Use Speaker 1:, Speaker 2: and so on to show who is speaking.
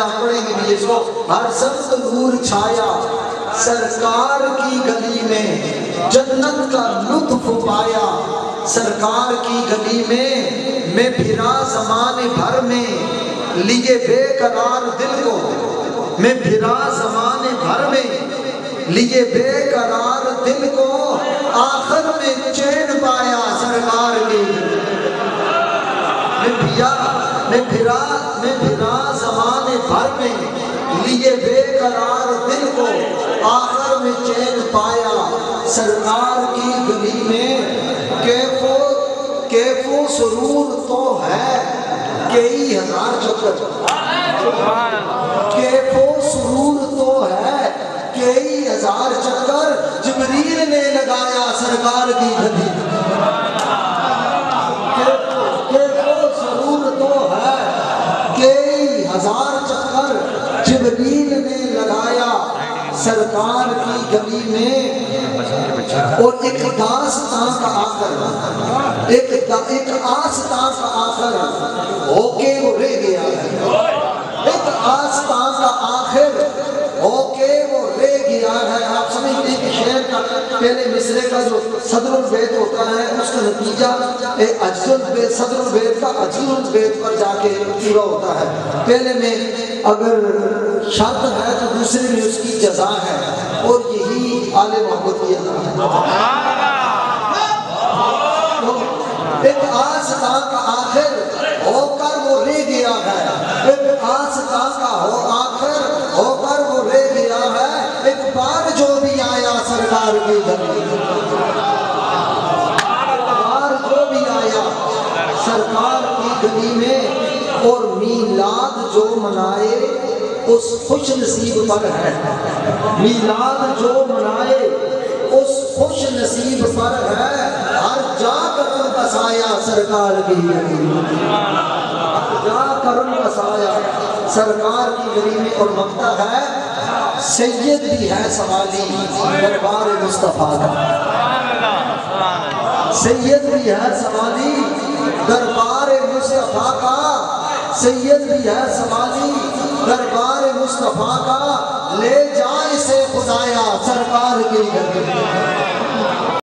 Speaker 1: قاعدہ پڑھیں گے بھی اس کو. ہر سمت نور چھایا سرکار کی گلی میں جنت کا لطف پایا. سرکار کی گلی میں پھرا زمانے بھر میں لیے بے قرار دل کو. میں پھرا زمانے بھر میں لیے بے قرار دل کو. آخر میں چین پایا سرکار کی. میں پھرا زمانے بھر میں لیے بے قرار دل کو. آخر میں چین پایا سرکار کی گلی میں. کیف و سرور تو ہے کئی ہزار چکر. کیف و سرور تو ہے کئی ہزار چکر جبریل نے لگایا سرکار کی گلی. کیف و سرور تو ہے کئی ہزار چکر جبریل نے لگایا سرکار کی گلی میں. اور ایک داستان کا آخر ایک آستان کا آخر ہو کے وہ رہ گیا ہے. ایک آستان کا آخر ہو کے وہ رہ گیا ہے. آپ سمجھتے ہیں کہ شعر کا پہلے مصرے کا جو صدر البیت ہوتا ہے اس کا نتیجہ صدر البیت کا عجل البیت پر جا کے پورا ہوتا ہے. پہلے میں اگر شرط ہے تو دوسرے میں اس کی جزا ہے. اور یہی آل محمد کی ادا ہے. ایک آستان کا آخر ہو کر وہ رہ گیا ہے. ایک آستان کا آخر ہو کر وہ رہ گیا ہے. ایک بار جو بھی آیا سرکار کی گلی. بار جو بھی آیا سرکار کی گلی میں. اور میلاد جو منائے اس خوش نصیب پر ہے. میلاد جو منائے اس خوش نصیب پر ہے. ہر جا کرم کا سایہ سرکار کی گلی. ہر جا کرم کا سایہ سرکار کی گلی میں. اور مقطع ہے سید بھی ہے سوالی دربار مصطفیٰ کا. سید بھی ہے سوالی دربار مصطفیٰ کا. سید بھی ہے سوالی دربار مصطفیٰ کا. لے جائے سے خدایا سرکار کی گلی.